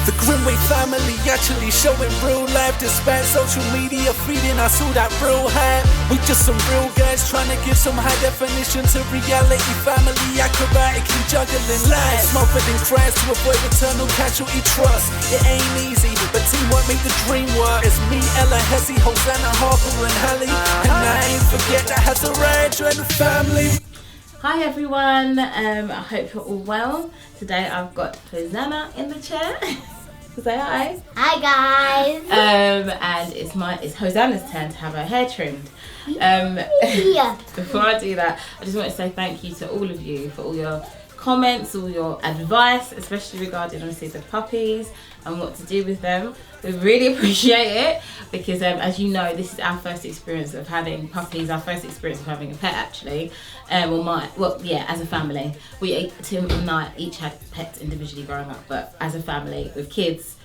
The Grimwade family actually showing real life despite social media feeding us all that real hype. We just some real guys trying to give some high definition to reality. Family acrobatically juggling life, smothered in cries to avoid eternal casualty trust. It ain't easy, but teamwork make the dream work. It's me, Ella, Hezzy, Hosanna, Harper and Hallie, and I ain't forget that has a rage and family. Hi everyone, I hope you're all well. Today I've got Hosanna in the chair. Say hi. Hi guys. And it's Hosanna's turn to have her hair trimmed. Before I do that, I just want to say thank you to all of you for all your comments, all your advice, especially regarding obviously the puppies and what to do with them. We really appreciate it because as you know, this is our first experience of having puppies, our first experience of having a pet actually. As a family. Tim and I each had pets individually growing up, but as a family with kids,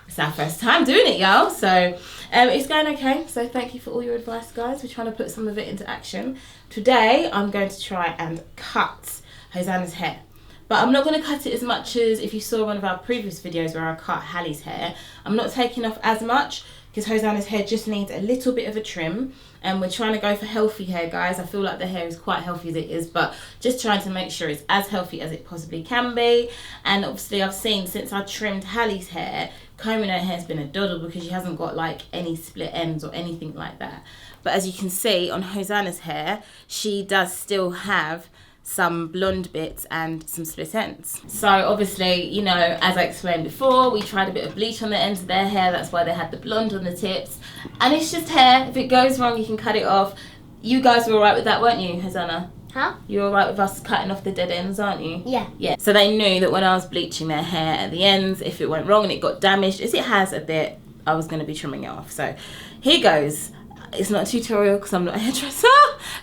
it's our first time doing it, y'all. So it's going okay. So thank you for all your advice, guys. We're trying to put some of it into action. Today, I'm going to try and cut Hosanna's hair. But I'm not going to cut it as much as if you saw one of our previous videos where I cut Hallie's hair. I'm not taking off as much because Hosanna's hair just needs a little bit of a trim. And we're trying to go for healthy hair, guys. I feel like the hair is quite healthy as it is, but just trying to make sure it's as healthy as it possibly can be. And obviously I've seen since I trimmed Hallie's hair, combing her hair's been a doddle because she hasn't got like any split ends or anything like that. But as you can see on Hosanna's hair, she does still have some blonde bits and some split ends. So obviously, you know, as I explained before, we tried a bit of bleach on the ends of their hair. That's why they had the blonde on the tips. And it's just hair. If it goes wrong, you can cut it off. You guys were all right with that, weren't you, Hosanna? Huh? You were all right with us cutting off the dead ends, aren't you? Yeah. Yeah. So they knew that when I was bleaching their hair at the ends, if it went wrong and it got damaged, as it has a bit, I was going to be trimming it off. So here goes. It's not a tutorial because I'm not a hairdresser.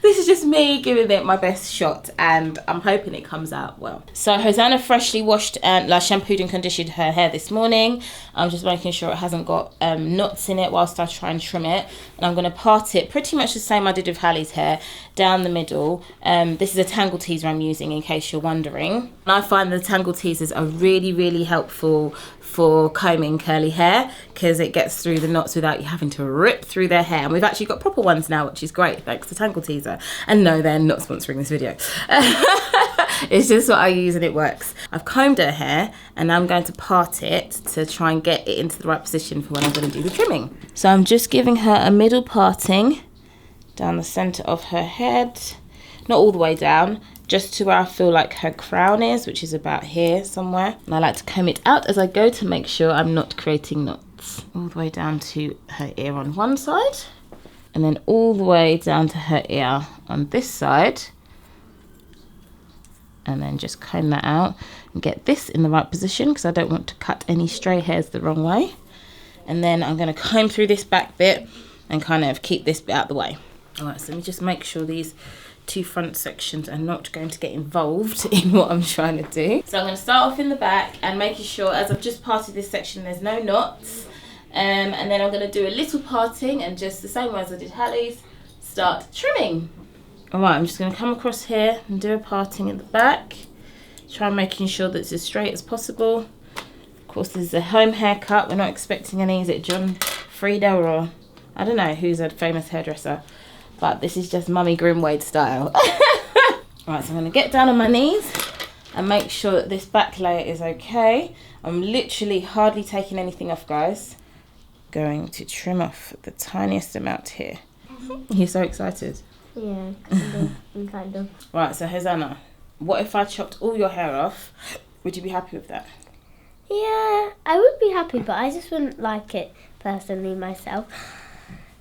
This is just me giving it my best shot and I'm hoping it comes out well. So Hosanna freshly washed and shampooed and conditioned her hair this morning. I'm just making sure it hasn't got knots in it whilst I try and trim it. And I'm going to part it pretty much the same I did with Hallie's hair down the middle. This is a tangle teaser I'm using in case you're wondering. And I find the tangle teasers are really, really helpful for combing curly hair because it gets through the knots without you having to rip through their hair. And we've actually got proper ones now, which is great thanks to Tangle Teaser. And no, they're not sponsoring this video. It's just what I use and it works. I've combed her hair and I'm going to part it to try and get it into the right position for when I'm going to do the trimming. So I'm just giving her a middle parting down the center of her head, not all the way down, just to where I feel like her crown is, which is about here somewhere. And I like to comb it out as I go to make sure I'm not creating knots. All the way down to her ear on one side, and then all the way down to her ear on this side. And then just comb that out and get this in the right position because I don't want to cut any stray hairs the wrong way. And then I'm going to comb through this back bit and kind of keep this bit out of the way. All right, so let me just make sure these two front sections are not going to get involved in what I'm trying to do. So I'm going to start off in the back and making sure as I've just parted this section there's no knots, and then I'm going to do a little parting and just the same way as I did Hallie's, start trimming. Alright, I'm just going to come across here and do a parting at the back, try making sure that it's as straight as possible. Of course this is a home haircut, we're not expecting any, is it John Frieda or I don't know who's a famous hairdresser. But this is just Mummy Grimwade style. Right, so I'm going to get down on my knees and make sure that this back layer is okay. I'm literally hardly taking anything off, guys. Going to trim off the tiniest amount here. You're so excited? Yeah, kind of. Right, so Hosanna, what if I chopped all your hair off? Would you be happy with that? Yeah, I would be happy, but I just wouldn't like it personally myself.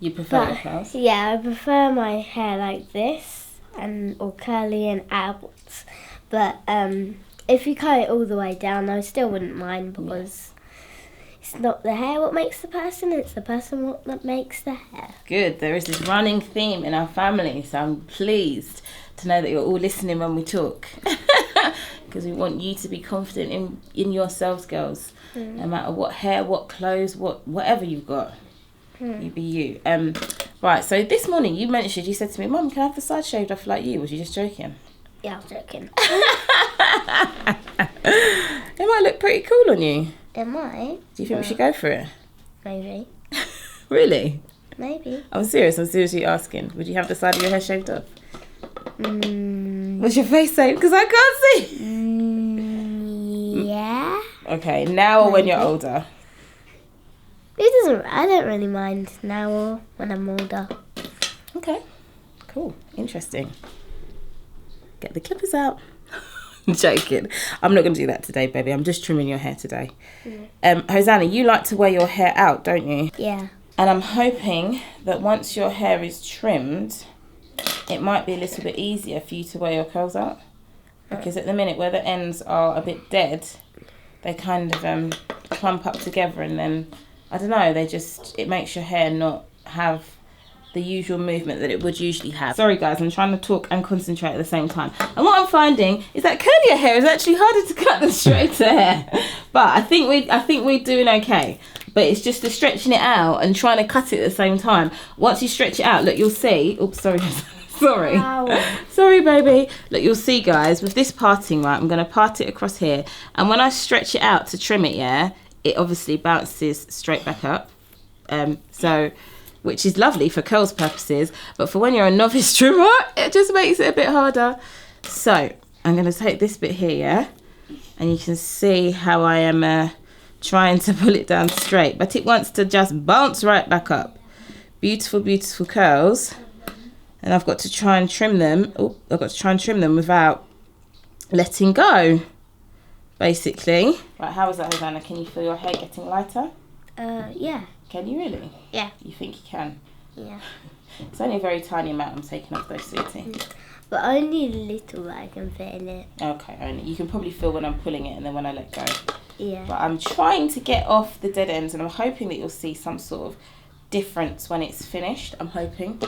You prefer your curls? Yeah, I prefer my hair like this or curly and outwards. But if you cut it all the way down, I still wouldn't mind because it's not the hair what makes the person, it's the person what makes the hair. Good, there is this running theme in our family, so I'm pleased to know that you're all listening when we talk. Because we want you to be confident in yourselves, girls. No matter what hair, what clothes, whatever you've got. You be you. Right, so this morning you said to me, Mum, can I have the side shaved off like you? Was you just joking? Yeah, I was joking. It might look pretty cool on you. It might. Do you think we should go for it? Maybe. Really? Maybe. I'm seriously asking. Would you have the side of your hair shaved off? What's your face saying? Because I can't see. Yeah. Okay, now or when you're older? I don't really mind now or when I'm older. Okay, cool, interesting. Get the clippers out. I'm joking. I'm not going to do that today, baby. I'm just trimming your hair today. Hosanna, you like to wear your hair out, don't you? Yeah. And I'm hoping that once your hair is trimmed, it might be a little bit easier for you to wear your curls out. Because at the minute, where the ends are a bit dead, they kind of clump up together, and then, I don't know, it makes your hair not have the usual movement that it would usually have. Sorry guys, I'm trying to talk and concentrate at the same time. And what I'm finding is that curlier hair is actually harder to cut than straighter hair. But I think we're doing okay. But it's just the stretching it out and trying to cut it at the same time. Once you stretch it out, look, you'll see. Oops, sorry. Sorry. Ow. Sorry, baby. Look, you'll see, guys, with this parting, right, I'm going to part it across here. And when I stretch it out to trim it, yeah, it obviously bounces straight back up. Which is lovely for curls purposes. But for when you're a novice trimmer, it just makes it a bit harder. So I'm going to take this bit here, yeah? And you can see how I am trying to pull it down straight. But it wants to just bounce right back up. Beautiful, beautiful curls. And I've got to try and trim them. Oh, I've got to try and trim them without letting go, basically. Right, how is that, Hosanna? Can you feel your hair getting lighter? Yeah. Can you really? Yeah. You think you can? Yeah. It's only a very tiny amount I'm taking off though, sweetie. But only a little that I can fit in it. Okay, only. You can probably feel when I'm pulling it and then when I let go. Yeah. But I'm trying to get off the dead ends, and I'm hoping that you'll see some sort of difference when it's finished. I'm hoping.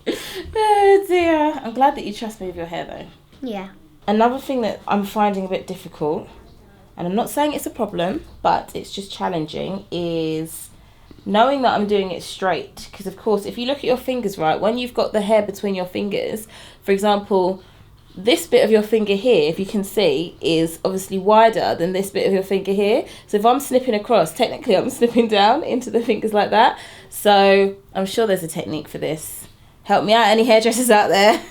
Oh dear. I'm glad that you trust me with your hair though. Yeah. Another thing that I'm finding a bit difficult, and I'm not saying it's a problem, but it's just challenging, is knowing that I'm doing it straight. Because of course, if you look at your fingers, right, when you've got the hair between your fingers, for example, this bit of your finger here, if you can see, is obviously wider than this bit of your finger here. So if I'm snipping across, technically I'm snipping down into the fingers like that. So I'm sure there's a technique for this. Help me out, any hairdressers out there.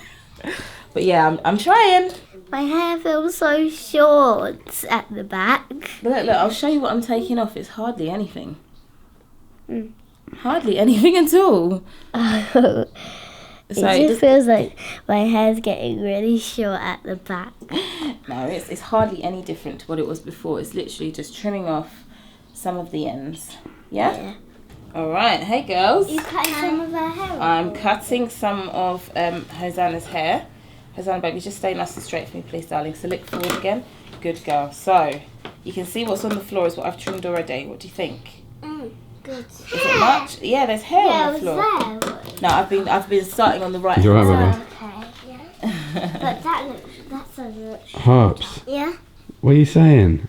But yeah, I'm trying. My hair feels so short at the back. Look, I'll show you what I'm taking off. It's hardly anything. Hardly anything at all. It just feels like my hair's getting really short at the back. No, it's hardly any different to what it was before. It's literally just trimming off some of the ends. Yeah? All right. Hey, girls. You cutting some of her hair? I'm cutting some of Hosanna's hair. Hosanna, baby, just stay nice and straight for me, please, darling. So look forward again. Good girl. So you can see what's on the floor is what I've trimmed already. What do you think? Good. Is it much? Yeah, there's hair on the floor. No, I've been starting on the right. You're right, Okay, yeah. But that's so much. Hops, Yeah. what are you saying?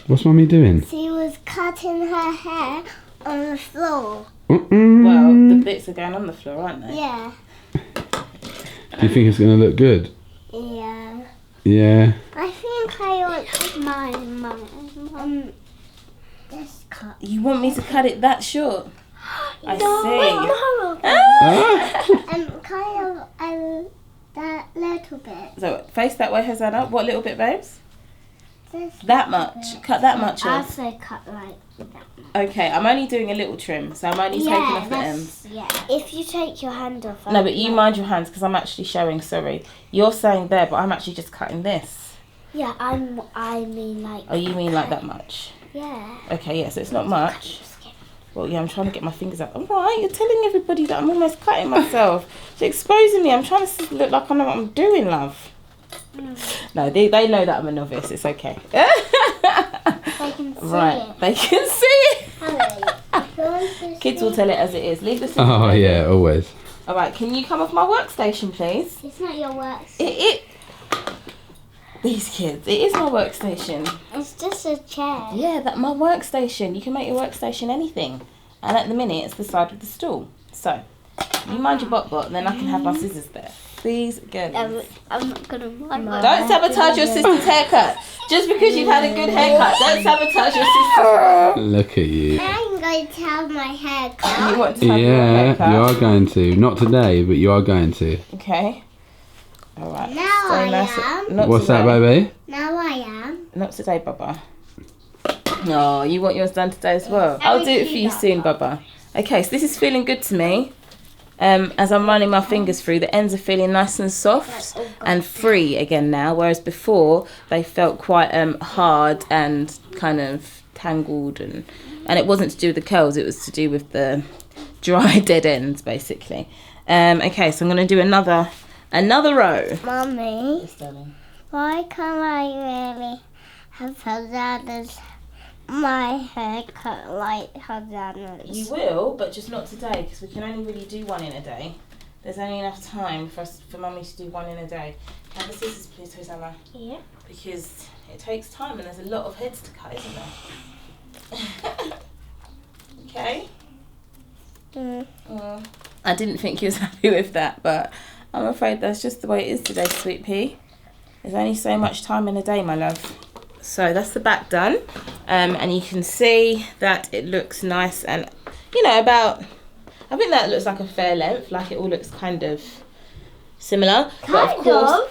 What's Mummy doing? She was cutting her hair on the floor. Well, the bits are going on the floor, aren't they? Yeah. Do you think it's going to look good? Yeah. Yeah. I think I want mine. This cut. You want me to cut it that short? I see. Kind of that little bit. So face that way, Hosanna. What little bit, babes? This That much. Cut that much I'll off. say cut like that. Okay, I'm only doing a little trim, so I'm only taking off the ends. Yeah. If you take your hand off. No, but you mind your hands because I'm actually showing. Sorry, you're saying there, but I'm actually just cutting this. Yeah, I mean like. Oh, you mean like that much? Yeah. Okay, yeah. So it's not much. Well, yeah, I'm trying to get my fingers out. All right, you're telling everybody that I'm almost cutting myself. You're exposing me. I'm trying to look like I know what I'm doing, love. No, they know that I'm a novice. It's okay. They can see Right, it. they can see it. Honey, Kids will tell it as it is. Leave the scissors. Oh, there. yeah, always. All right, can you come off my workstation, please? It's not your work. These kids. It is my workstation. It's just a chair. Yeah, that my workstation. You can make your workstation anything. And at the minute, it's the side of the stool. So, you mind your bot, and then I can have my scissors there. These girls. I'm not gonna mind. Don't sabotage your sister's haircut. Just because you've had a good haircut, don't sabotage your sister's. Look at you. I'm going to have my haircut. You want to have your Yeah, haircut? you are going to. Not today, but you are going to. Okay. All right. Now Stay I nice. am. Not What's today. that, baby? Now I am. Not today, Baba. No, you want yours done today as well. I'll do it for you soon, Baba. Okay, so this is feeling good to me. As I'm running my fingers through, the ends are feeling nice and soft and free again now, whereas before they felt quite hard and kind of tangled, and it wasn't to do with the curls, it was to do with the dry dead ends basically. Okay, so I'm going to do another row. Mummy, Yes, darling. why can't I really have Hosanna's my haircut like Hosanna's? You will, but just not today, because we can only really do one in a day. There's only enough time for Mummy to do one in a day. Have the scissors, please, Hosanna. Yeah. Because it takes time and there's a lot of heads to cut, isn't there? Okay. I didn't think you was happy with that, but I'm afraid that's just the way it is today, sweet pea. There's only so much time in a day, my love. So that's the back done, and you can see that it looks nice and, you know, I think that looks like a fair length, like it all looks kind of similar. But of course,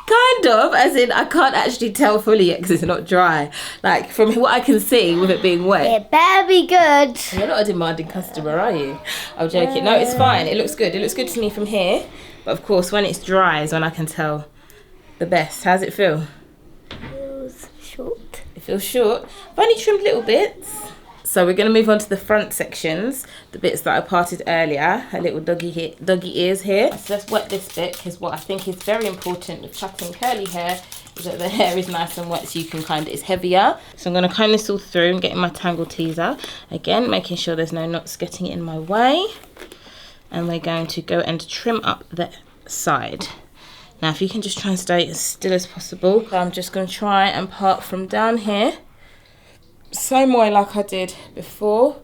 kind of, as in I can't actually tell fully yet because it's not dry. Like from what I can see with it being wet. It better be good. You're not a demanding customer, are you? I'm joking. No, it's fine. It looks good. It looks good to me from here. But of course, when it's dry is when I can tell the best. How's it feel? Feels short. It feels short. I've only trimmed little bits. So we're going to move on to the front sections, the bits that I parted earlier, her little doggy ears here. So let's wet this bit, because what I think is very important with cutting curly hair is that the hair is nice and wet, so you can it's heavier. So I'm going to comb this all through and getting my tangle teaser. Again, making sure there's no knots getting in my way. And we're going to go and trim up the side. Now, if you can just try and stay as still as possible. So I'm just going to try and part from down here. Same way like I did before.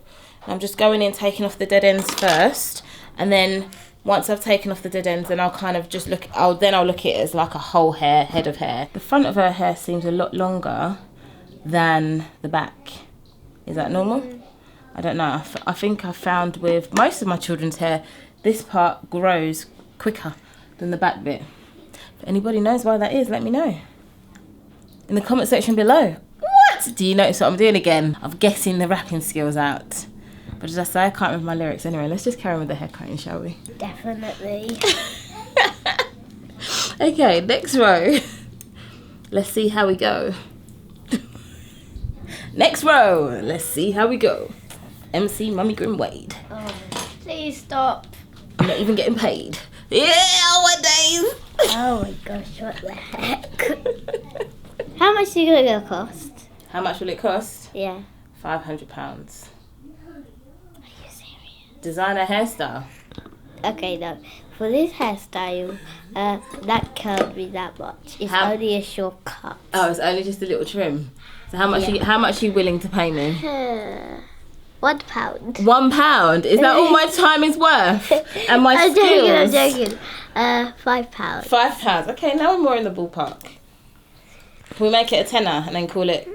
I'm just going in, taking off the dead ends first, and then once I've taken off the dead ends, then I'll kind of just look. I'll look at it as like a whole head of hair. The front of her hair seems a lot longer than the back. Is that normal? I don't know. I think I found with most of my children's hair, this part grows quicker than the back bit. If anybody knows why that is, let me know in the comment section below. Do you notice what I'm doing again? I'm getting the rapping skills out. But as I say, I can't remember my lyrics anyway. Let's just carry on with the hair cutting, shall we? Definitely. Okay, next row. Let's see how we go. Next row. Let's see how we go. MC Mummy Grimwade. Oh, please stop. I'm not even getting paid. Yeah, what days? Oh my gosh, what the heck? How much is it gonna cost? How much will it cost? Yeah. £500. Are you serious? Designer hairstyle. Okay, no. For this hairstyle, that can't be that much. It's only a short cut. Oh, it's only just a little trim. So how much are you willing to pay me? £1. £1? Is that all my time is worth? And my skills? I'm joking. £5. £5. Okay, now we're more in the ballpark. Can we make it a tenner and then call it?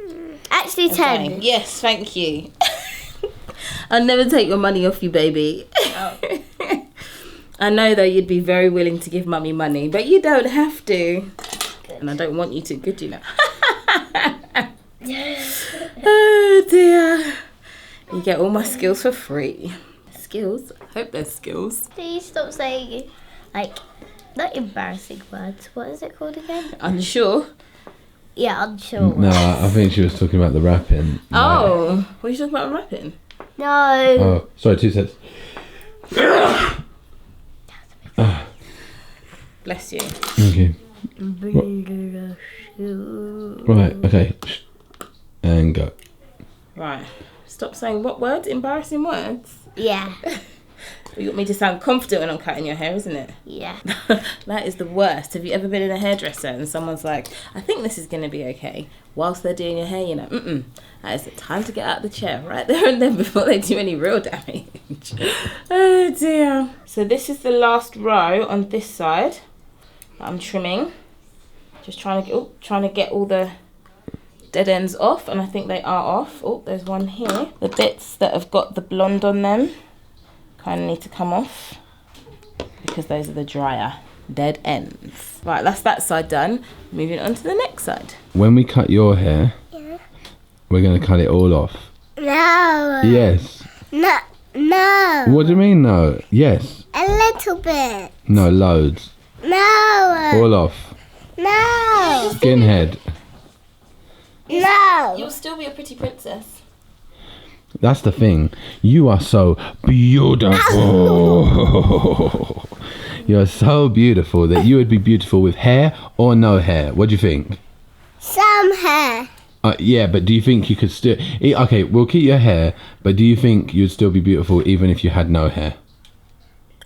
Actually, 10. Yes, thank you. I'll never take your money off you, baby. Oh. I know though you'd be very willing to give Mummy money, but you don't have to. Good. And I don't want you to. Good, you know. Oh dear. You get all my skills for free. Skills? I hope they're skills. Please stop saying, like, not embarrassing words. What is it called again? Unsure? Yeah, unsure. No, I think she was talking about the rapping. Oh, what are you talking about rapping? No. Oh, sorry, 2 cents. Bless you. Okay. Right, okay. And go. Right. Stop saying what words? Embarrassing words? Yeah. You want me to sound confident when I'm cutting your hair, isn't it? Yeah. That is the worst. Have you ever been in a hairdresser and someone's like, I think this is going to be okay, whilst they're doing your hair, you know, that is the time to get out of the chair right there and then before they do any real damage. Oh dear. So this is the last row on this side that I'm trimming. Just trying to get all the dead ends off, and I think they are off. Oh, there's one here. The bits that have got the blonde on them kind of need to come off because those are the drier dead ends. Right, that's that side done. Moving on to the next side. When we cut your hair, we're going to cut it all off. No. Yes. No. What do you mean no? Yes. A little bit. No, loads. No. All off. No. Skinhead. No. You'll still be a pretty princess. That's the thing. You are so beautiful. You're so beautiful that you would be beautiful with hair or no hair. What do you think? Some hair. Yeah, but do you think you could still... Okay, we'll keep your hair, but do you think you'd still be beautiful even if you had no hair?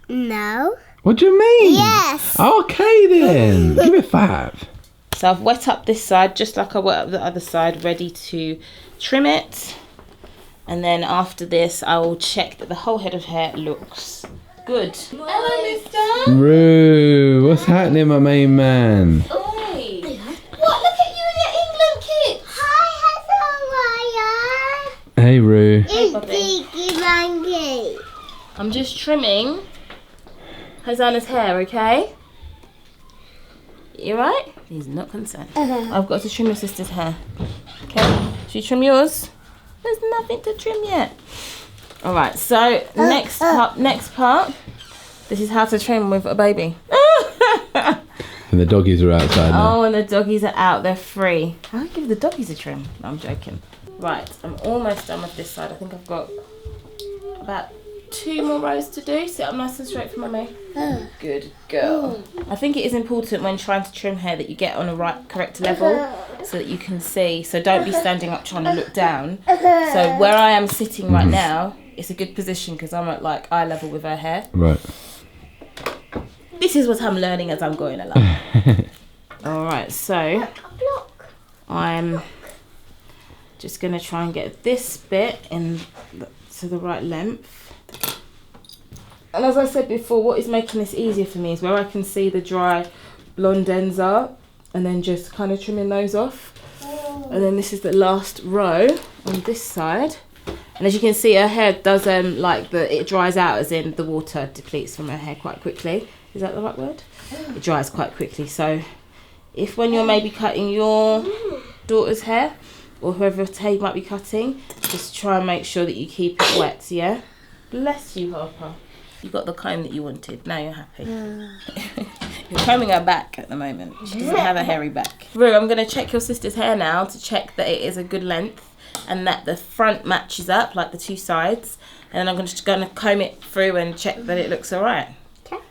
No. What do you mean? Yes. Okay then. Give it 5. So I've wet up this side just like I wet up the other side, ready to trim it. And then after this, I will check that the whole head of hair looks good. Hello, mister. Roo, what's happening, my main man? Oi. What? Look at you in your England kit. Hi, hello, Hey, Roo. It's Tiki Monkey. I'm just trimming Hosanna's hair, okay? You right? He's not concerned. I've got to trim your sister's hair. Okay? Should you trim yours? There's nothing to trim yet. Alright, so next part. This is how to trim with a baby. And the doggies are outside now. Oh, and the doggies are out. They're free. I'll give the doggies a trim. No, I'm joking. Right, I'm almost done with this side. I think I've got about 2 more rows to do. Sit up nice and straight for Mummy. Good girl. I think it is important when trying to trim hair that you get on a correct level so that you can see. So don't be standing up trying to look down. So where I am sitting right now, it's a good position because I'm at like eye level with her hair. Right. This is what I'm learning as I'm going along. Alright, so I'm just going to try and get this bit to the right length. And as I said before, what is making this easier for me is where I can see the dry blonde ends are, and then just kind of trimming those off. And then this is the last row on this side. And as you can see, her hair does it dries out, as in the water depletes from her hair quite quickly. Is that the right word? It dries quite quickly. So if when you're maybe cutting your daughter's hair, or whoever hair you might be cutting, just try and make sure that you keep it wet, yeah? Bless you, Harper. You got the comb that you wanted. Now you're happy. You're combing her back at the moment. She doesn't have a hairy back. Roo, I'm going to check your sister's hair now to check that it is a good length and that the front matches up, like the 2 sides. And then I'm just going to comb it through and check that it looks all right. Okay.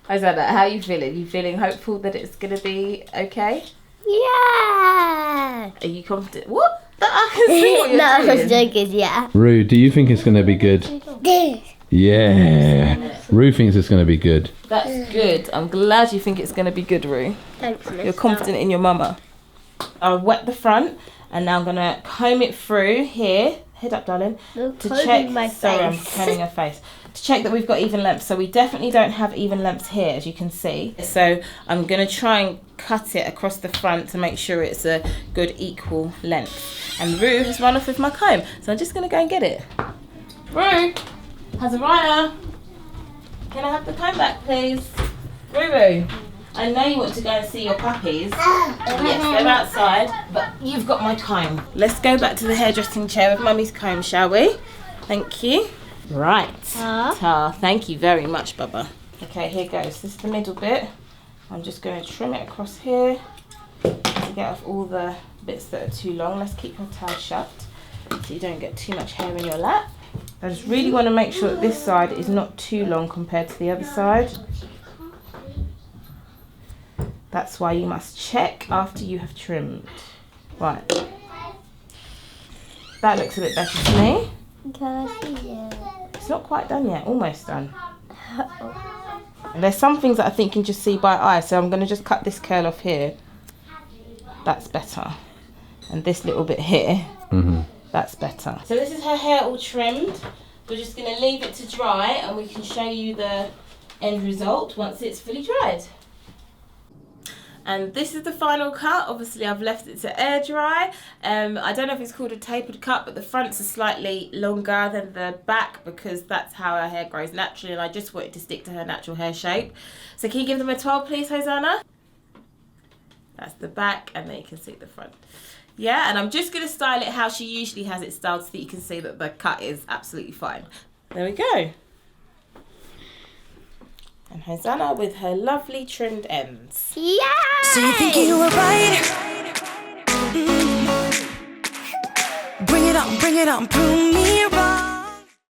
How's that? How are you feeling? You feeling hopeful that it's going to be okay? Yeah. Are you confident? What? I can see what you're No, doing. it's joking, yeah. Roo, do you think it's going to be good? This. Yeah. Roo thinks it's going to be good. That's good. I'm glad you think it's going to be good, Roo. Thanks, You're confident in your mama. I've wet the front and now I'm going to comb it through here. Head up, darling. You're To combing check. my Sorry, I'm face. combing her face. To check that we've got even length. So we definitely don't have even lengths here, as you can see. So I'm going to try and cut it across the front to make sure it's a good equal length. And Roo has run off with my comb. So I'm just going to go and get it. Roo! Hazariah, can I have the comb back, please? Roo, I know you want to go and see your puppies. Yes, they're outside, but you've got my comb. Let's go back to the hairdressing chair with Mummy's comb, shall we? Thank you. Right. Tar. Thank you very much, Bubba. Okay, here goes. This is the middle bit. I'm just going to trim it across here to get off all the bits that are too long. Let's keep your tail shut so you don't get too much hair in your lap. I just really want to make sure that this side is not too long compared to the other side. That's why you must check after you have trimmed. Right. That looks a bit better to me. Can I see it? It's not quite done yet, almost done. And there's some things that I think you can just see by eye, so I'm going to just cut this curl off here. That's better. And this little bit here, that's better. So this is her hair all trimmed. We're just going to leave it to dry and we can show you the end result once it's fully dried. And this is the final cut. Obviously I've left it to air dry. I don't know if it's called a tapered cut, but the fronts are slightly longer than the back because that's how her hair grows naturally, and I just wanted to stick to her natural hair shape. So can you give them a 12 please, Hosanna? That's the back, and then you can see the front. Yeah, and I'm just gonna style it how she usually has it styled so that you can see that the cut is absolutely fine. There we go. And Hosanna with her lovely trimmed ends. Yeah! So you think you were right? Bring it on, prove me right.